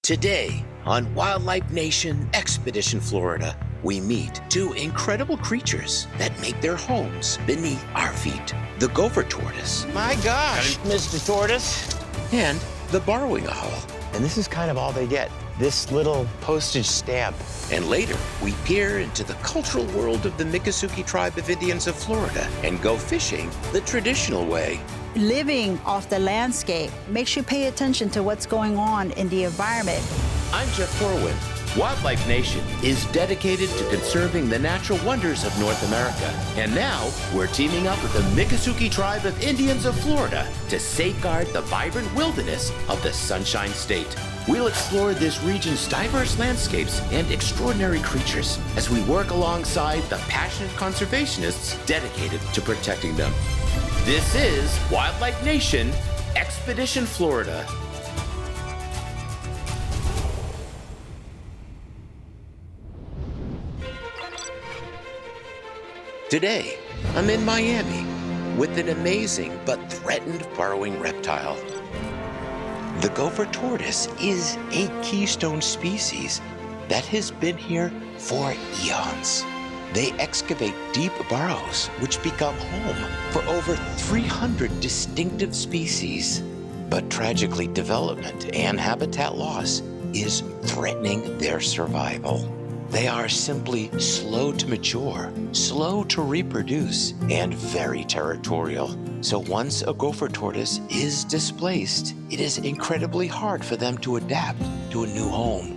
Today, on Wildlife Nation Expedition Florida, we meet two incredible creatures that make their homes beneath our feet. The gopher tortoise. My gosh, Mr. Tortoise. And the burrowing owl. And this is kind of all they get, this little postage stamp. And later, we peer into the cultural world of the Miccosukee Tribe of Indians of Florida and go fishing the traditional way. Living off the landscape makes you pay attention to what's going on in the environment. I'm Jeff Corwin. Wildlife Nation is dedicated to conserving the natural wonders of North America. And now, we're teaming up with the Miccosukee Tribe of Indians of Florida to safeguard the vibrant wilderness of the Sunshine State. We'll explore this region's diverse landscapes and extraordinary creatures as we work alongside the passionate conservationists dedicated to protecting them. This is Wildlife Nation Expedition Florida. Today, I'm in Miami with an amazing but threatened burrowing reptile. The gopher tortoise is a keystone species that has been here for eons. They excavate deep burrows, which become home for over 300 distinctive species. But tragically, development and habitat loss is threatening their survival. They are simply slow to mature, slow to reproduce, and very territorial. So once a gopher tortoise is displaced, it is incredibly hard for them to adapt to a new home.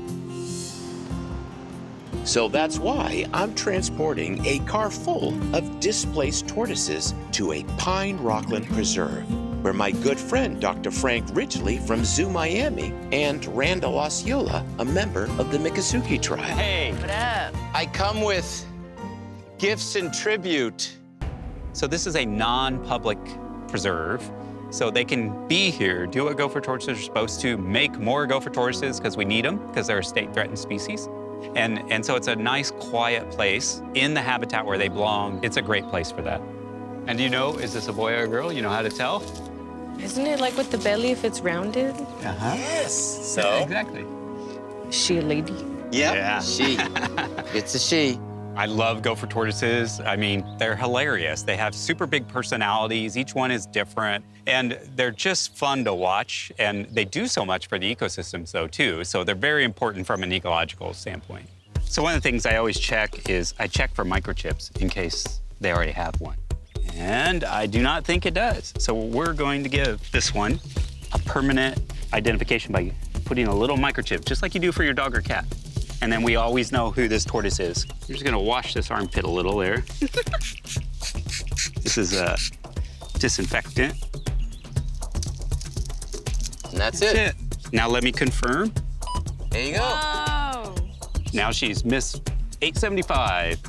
So that's why I'm transporting a car full of displaced tortoises to a pine rockland preserve, where my good friend Dr. Frank Ridgely from Zoo Miami and Randall Osceola, a member of the Miccosukee Tribe. Hey, What up? I come with gifts and tribute. So this is a non-public preserve, so they can be here, do what gopher tortoises are supposed to, make more gopher tortoises because we need them, because they're a state-threatened species. And so it's a nice, quiet place in the habitat where they belong. It's a great place for that. And do you know, is this a boy or a girl? You know how to tell? Isn't it like with the belly if it's rounded? Uh-huh. Yes. So? Yeah, exactly. Is she a lady? Yep, Yeah. she. It's a she. I love gopher tortoises. I mean, they're hilarious. They have super big personalities. Each one is different. And they're just fun to watch. And they do so much for the ecosystems, though, too. So they're very important from an ecological standpoint. So one of the things I always check is I check for microchips in case they already have one. And I do not think it does. So we're going to give this one a permanent identification by putting a little microchip, just like you do for your dog or cat. And then we always know who this tortoise is. We're just gonna wash this armpit a little there. This is a disinfectant. And that's it. Now let me confirm. There you go. Oh. Now she's Miss 875.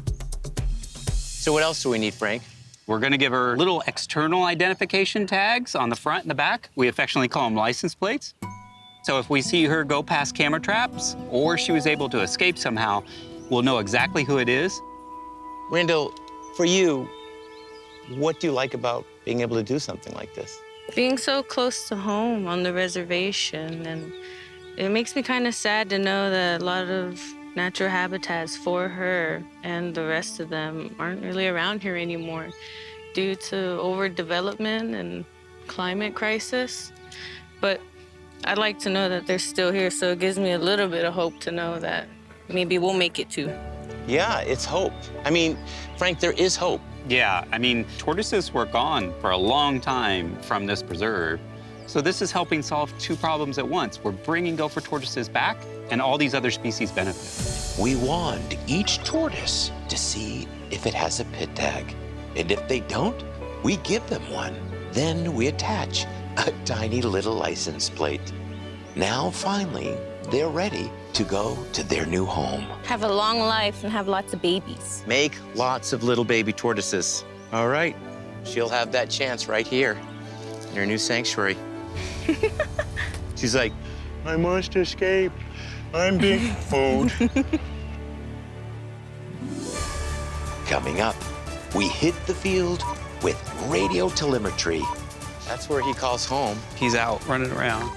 So what else do we need, Frank? We're gonna give her little external identification tags on the front and the back. We affectionately call them license plates. So if we see her go past camera traps or she was able to escape somehow, we'll know exactly who it is. Randall, for you, what do you like about being able to do something like this? Being so close to home on the reservation, and it makes me kind of sad to know that a lot of natural habitats for her and the rest of them aren't really around here anymore due to overdevelopment and climate crisis. But I'd like to know that they're still here, so it gives me a little bit of hope to know that maybe we'll make it too. Yeah, it's hope. I mean, Frank, there is hope. Yeah, I mean, tortoises were gone for a long time from this preserve. So this is helping solve two problems at once. We're bringing gopher tortoises back, and all these other species benefit. We wand each tortoise to see if it has a pit tag. And if they don't, we give them one. Then we attach a tiny little license plate. Now, finally, they're ready to go to their new home. Have a long life and have lots of babies. Make lots of little baby tortoises. All right. She'll have that chance right here in her new sanctuary. She's like, I must escape. I'm being food. Coming up, we hit the field with radio telemetry. That's where he calls home. He's out running around.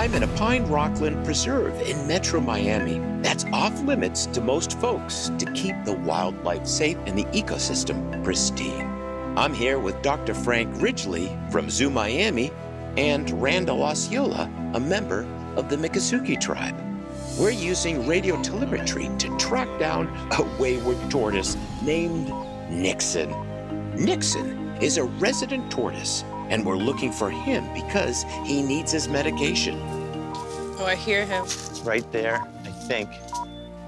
I'm in a pine rockland preserve in Metro Miami that's off limits to most folks to keep the wildlife safe and the ecosystem pristine. I'm here with Dr. Frank Ridgely from Zoo Miami and Randall Osceola, a member of the Miccosukee Tribe. We're using radio telemetry to track down a wayward tortoise named Nixon. Nixon is a resident tortoise, and we're looking for him because he needs his medication. Oh, I hear him. Right there, I think.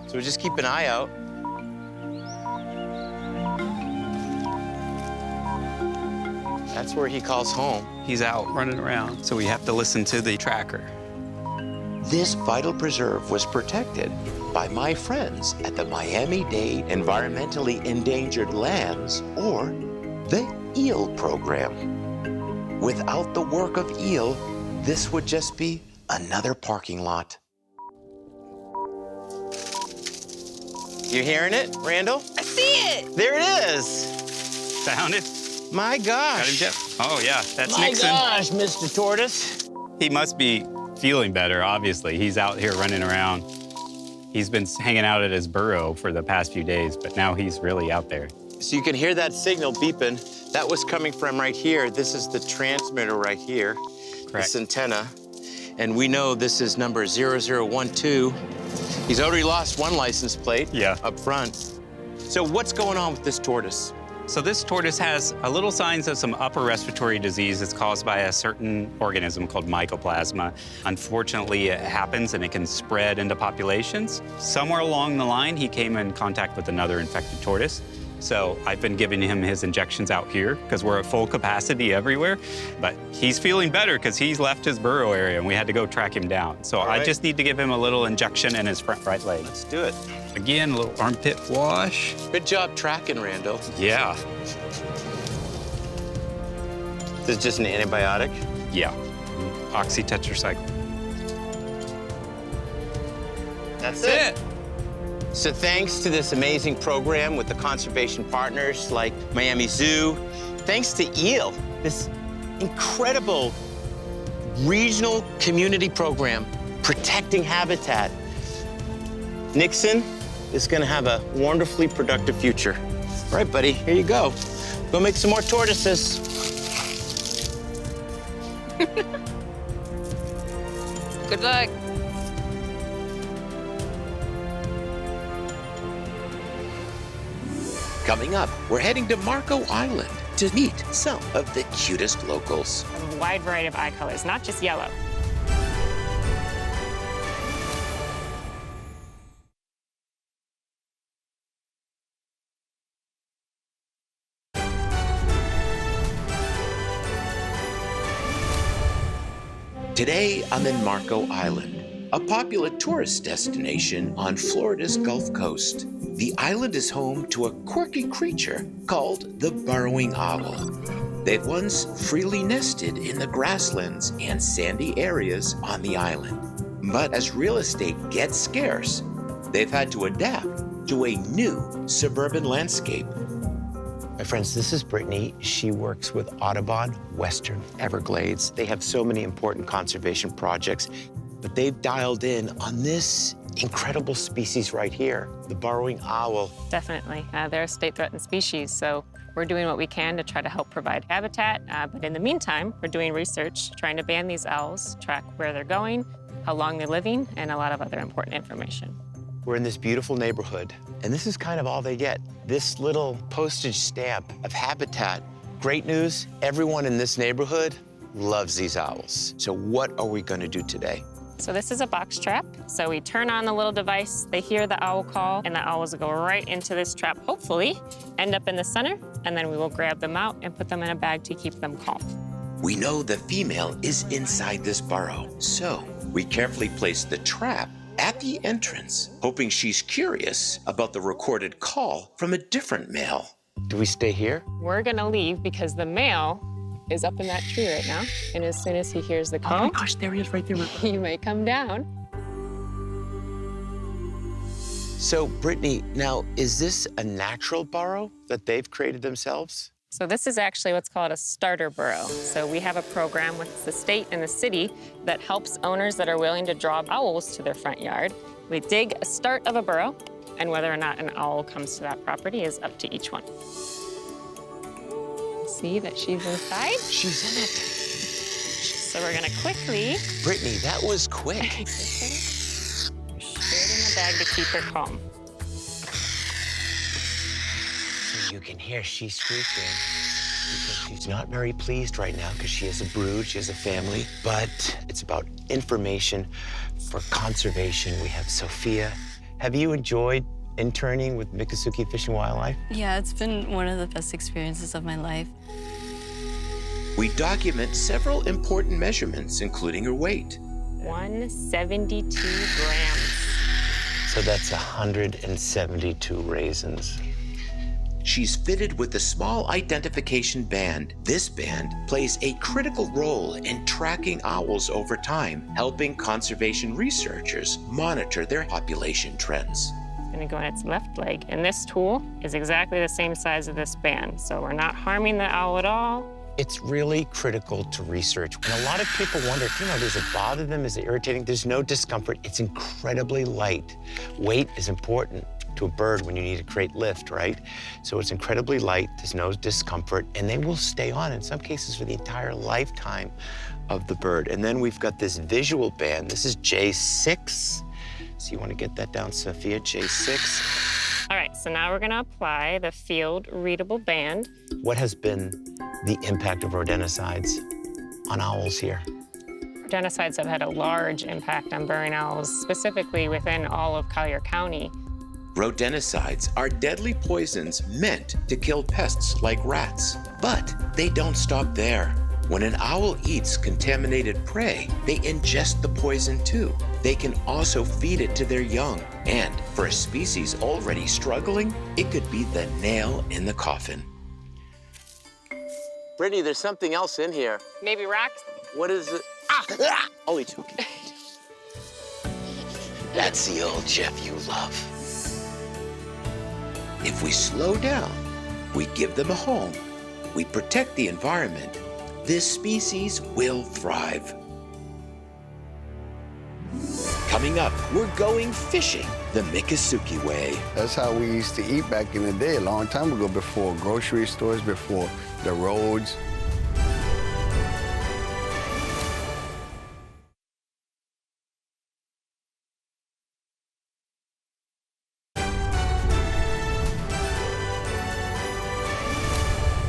So just keep an eye out. That's where he calls home. He's out running around, so we have to listen to the tracker. This vital preserve was protected by my friends at the Miami-Dade Environmentally Endangered Lands, or the EEL program. Without the work of EEL, this would just be another parking lot. You hearing it, Randall? I see it. There it is. Found it? My gosh. Got him, Jeff? Oh, yeah, that's My Nixon. gosh, Mr. Tortoise. He must be feeling better, obviously. He's out here running around. He's been hanging out at his burrow for the past few days, but now he's really out there. So you can hear that signal beeping. That was coming from right here. This is the transmitter right here. Correct. This antenna. And we know this is number 0012. He's already lost one license plate up front. So what's going on with this tortoise? So this tortoise has a little signs of some upper respiratory disease that's caused by a certain organism called mycoplasma. Unfortunately, it happens and it can spread into populations. Somewhere along the line, he came in contact with another infected tortoise. So I've been giving him his injections out here because we're at full capacity everywhere. But he's feeling better because he's left his burrow area and we had to go track him down. So I just need to give him a little injection in his front right leg. Let's do it. Again, a little armpit wash. Good job tracking, Randall. Yeah. This is just an antibiotic? Yeah. Oxytetracycline. That's it. So thanks to this amazing program with the conservation partners like Miami Zoo, thanks to EEL, this incredible regional community program protecting habitat, Nixon is gonna have a wonderfully productive future. All right, buddy, here you go. Go make some more tortoises. Good luck. Coming up, we're heading to Marco Island to meet some of the cutest locals. A wide variety of eye colors, not just yellow. Today, I'm in Marco Island, a popular tourist destination on Florida's Gulf Coast. The island is home to a quirky creature called the burrowing owl. They've once freely nested in the grasslands and sandy areas on the island. But as real estate gets scarce, they've had to adapt to a new suburban landscape. My friends, this is Brittany. She works with Audubon Western Everglades. They have so many important conservation projects, but they've dialed in on this incredible species right here, the burrowing owl. Definitely. They're a state-threatened species, so we're doing what we can to try to help provide habitat. But in the meantime, we're doing research, trying to ban these owls, track where they're going, how long they're living, and a lot of other important information. We're in this beautiful neighborhood, and this is kind of all they get. This little postage stamp of habitat. Great news, everyone in this neighborhood loves these owls. So what are we gonna do today? So this is a box trap. So we turn on the little device, they hear the owl call, and the owls will go right into this trap, hopefully, end up in the center, and then we will grab them out and put them in a bag to keep them calm. We know the female is inside this burrow, so we carefully place the trap at the entrance, hoping she's curious about the recorded call from a different male. Do we stay here? We're gonna leave because the male is up in that tree right now, and as soon as he hears the call, Oh my gosh, there he is right there. he may come down. So, Brittany, now, is this a natural burrow that they've created themselves? So this is actually what's called a starter burrow. So we have a program with the state and the city that helps owners that are willing to draw owls to their front yard. We dig a start of a burrow, and whether or not an owl comes to that property is up to each one. See that she's inside? She's in it. So we're gonna quickly Brittany, that was quick. put it in the bag to keep her calm. So you can hear she's squeaking because she's not very pleased right now because she has a brood, she has a family. But it's about information for conservation. We have Sophia. Have you enjoyed interning with Miccosukee Fish and Wildlife? Yeah, it's been one of the best experiences of my life. We document several important measurements, including her weight. 172 grams. So that's 172 raisins. She's fitted with a small identification band. This band plays a critical role in tracking owls over time, helping conservation researchers monitor their population trends. It's gonna go on its left leg, and this tool is exactly the same size of this band, so we're not harming the owl at all. It's really critical to research. And a lot of people wonder, does it bother them? Is it irritating? There's no discomfort. It's incredibly light. Weight is important to a bird when you need to create lift, right? So it's incredibly light, there's no discomfort, and they will stay on, in some cases, for the entire lifetime of the bird. And then we've got this visual band. This is J6. So you want to get that down, Sophia, J6. All right, so now we're gonna apply the field readable band. What has been the impact of rodenticides on owls here? Rodenticides have had a large impact on burrowing owls, specifically within all of Collier County. Rodenticides are deadly poisons meant to kill pests like rats. But they don't stop there. When an owl eats contaminated prey, they ingest the poison too. They can also feed it to their young. And for a species already struggling, it could be the nail in the coffin. Brittany, there's something else in here. Maybe rocks? What is it? Ah! Only two. That's the old Jeff you love. If we slow down, we give them a home, we protect the environment, this species will thrive. Coming up, we're going fishing the Miccosukee way. That's how we used to eat back in the day, a long time ago, before grocery stores, before the roads.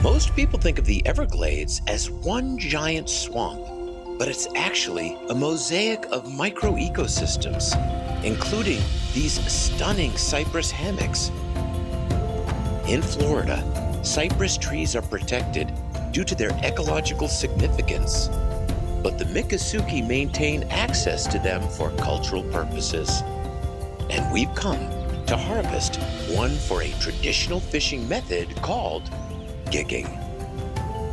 Most people think of the Everglades as one giant swamp, but it's actually a mosaic of micro-ecosystems, including these stunning cypress hammocks. In Florida, cypress trees are protected due to their ecological significance, but the Miccosukee maintain access to them for cultural purposes. And we've come to harvest one for a traditional fishing method called gigging.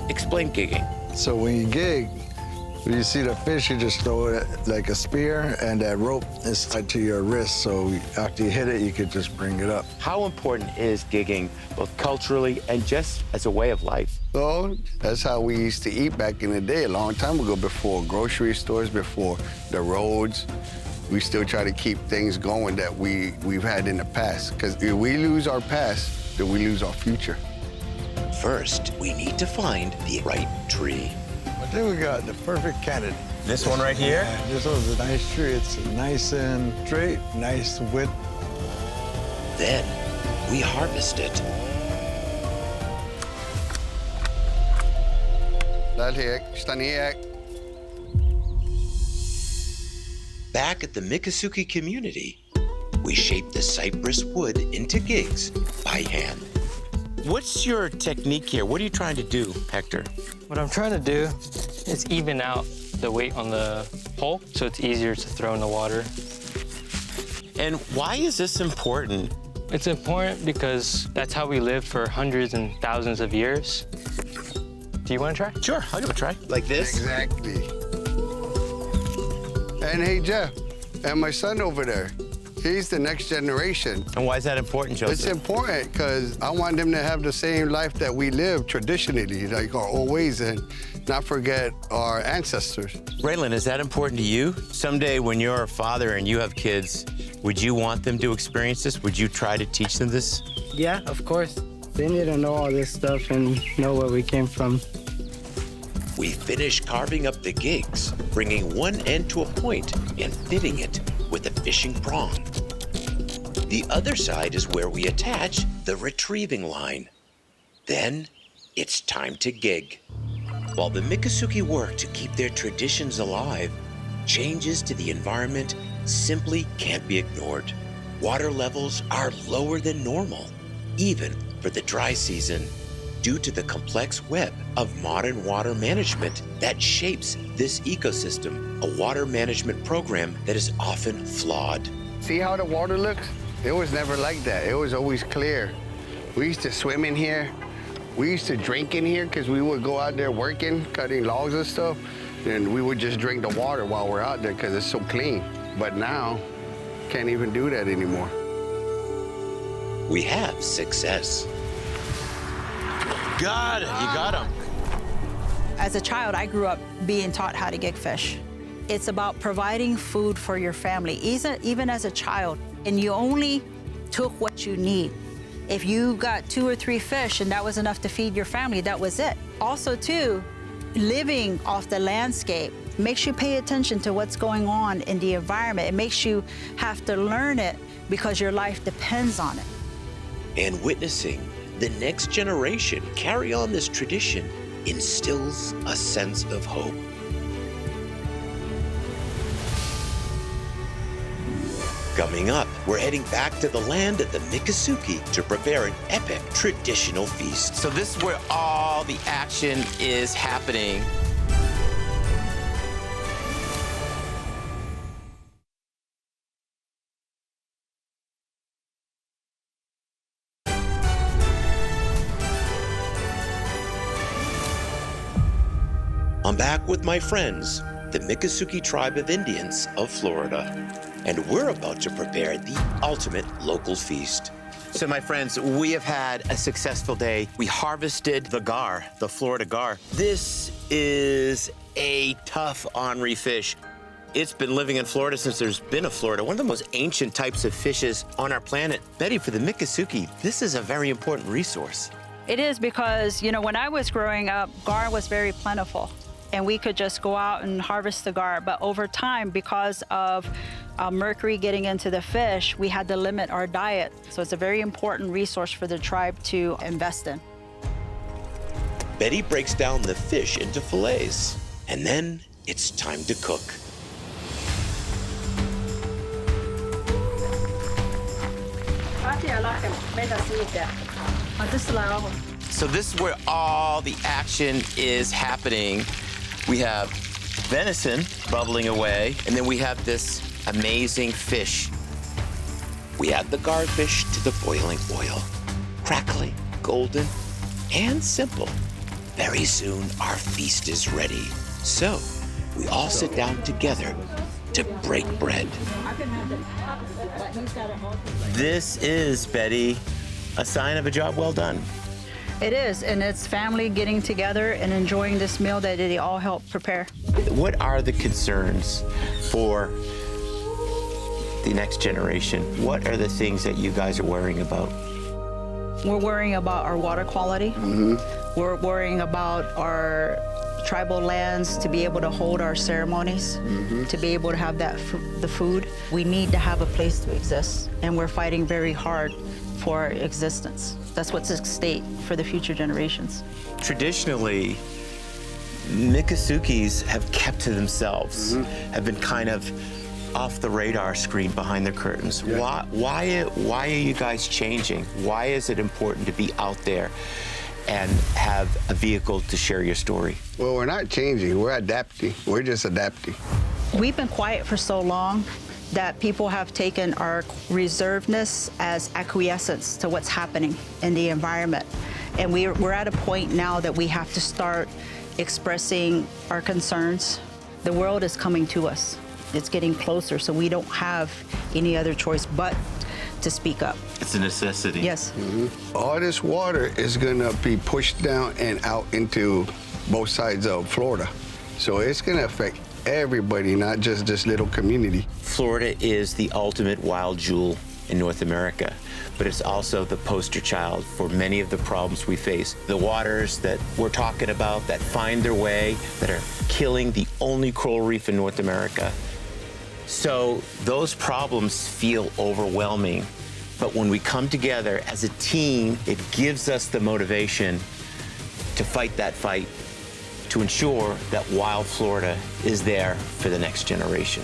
Explain gigging. So when you gig, when you see the fish, you just throw it like a spear, and that rope is tied to your wrist, so after you hit it, you could just bring it up. How important is gigging, both culturally and just as a way of life? So that's how we used to eat back in the day, a long time ago, before grocery stores, before the roads. We still try to keep things going that we've had in the past, because if we lose our past, then we lose our future. First, we need to find the right tree. I think we got the perfect candidate. This one right here? Yeah, this one's a nice tree. It's nice and straight, nice width. Then, we harvest it. Back at the Miccosukee community, we shape the cypress wood into gigs by hand. What's your technique here? What are you trying to do, Hector? What I'm trying to do is even out the weight on the pole so it's easier to throw in the water. And why is this important? It's important because that's how we lived for hundreds and thousands of years. Do you want to try? Sure, I'll give it a try. Like this? Exactly. And hey, Jeff, and my son over there, He's the next generation. And why is that important, Joseph? It's important because I want them to have the same life that we live traditionally, like our old ways, and not forget our ancestors. Raylan, is that important to you? Someday when you're a father and you have kids, would you want them to experience this? Would you try to teach them this? Yeah, of course. They need to know all this stuff and know where we came from. We finish carving up the gigs, bringing one end to a point and fitting it with a fishing prong. The other side is where we attach the retrieving line. Then it's time to gig. While the Miccosukee work to keep their traditions alive, changes to the environment simply can't be ignored. Water levels are lower than normal, even for the dry season, due to the complex web of modern water management that shapes this ecosystem, a water management program that is often flawed. See how the water looks? It was never like that. It was always clear. We used to swim in here. We used to drink in here because we would go out there working, cutting logs and stuff, and we would just drink the water while we're out there because it's so clean. But now, can't even do that anymore. We have success. Got it, you got him. As a child, I grew up being taught how to gig fish. It's about providing food for your family, even as a child, and you only took what you need. If you got 2 or 3 fish and that was enough to feed your family, that was it. Also, too, living off the landscape makes you pay attention to what's going on in the environment. It makes you have to learn it because your life depends on it. And witnessing the next generation carry on this tradition instills a sense of hope. Coming up, we're heading back to the land of the Miccosukee to prepare an epic traditional feast. So this is where all the action is happening. I'm back with my friends, the Miccosukee Tribe of Indians of Florida, and we're about to prepare the ultimate local feast. So my friends, we have had a successful day. We harvested the gar, the Florida gar. This is a tough ornery fish. It's been living in Florida since there's been a Florida, one of the most ancient types of fishes on our planet. Betty, for the Miccosukee, this is a very important resource. It is because, you know, when I was growing up, gar was very plentiful, and we could just go out and harvest the gar. But over time, because of mercury getting into the fish, we had to limit our diet. So it's a very important resource for the tribe to invest in. Betty breaks down the fish into fillets, and then it's time to cook. So this is where all the action is happening. We have venison bubbling away, and then we have this amazing fish. We add the garfish to the boiling oil. Crackling, golden, and simple. Very soon, our feast is ready. So, we all sit down together to break bread. This is, Betty, a sign of a job well done. It is, and it's family getting together and enjoying this meal that they all help prepare. What are the concerns for the next generation? What are the things that you guys are worrying about? We're worrying about our water quality. We're worrying about our tribal lands to be able to hold our ceremonies, to be able to have the food. We need to have a place to exist, and we're fighting very hard for our existence. That's what's at stake for the future generations. Traditionally, Miccosukees have kept to themselves, have been kind of off the radar screen behind the curtains. Yeah. Why are you guys changing? Why is it important to be out there and have a vehicle to share your story? Well, we're not changing, we're adapting. We're just adapting. We've been quiet for so long that people have taken our reservedness as acquiescence to what's happening in the environment. And we're at a point now that we have to start expressing our concerns. The world is coming to us. It's getting closer, so we don't have any other choice but to speak up. It's a necessity. Yes. All this water is gonna be pushed down and out into both sides of Florida. So it's gonna affect everybody, not just this little community. Florida is the ultimate wild jewel in North America, but it's also the poster child for many of the problems we face. The waters that we're talking about that find their way, that are killing the only coral reef in North America. So those problems feel overwhelming, but when we come together as a team, it gives us the motivation to fight that fight, to ensure that wild Florida is there for the next generation.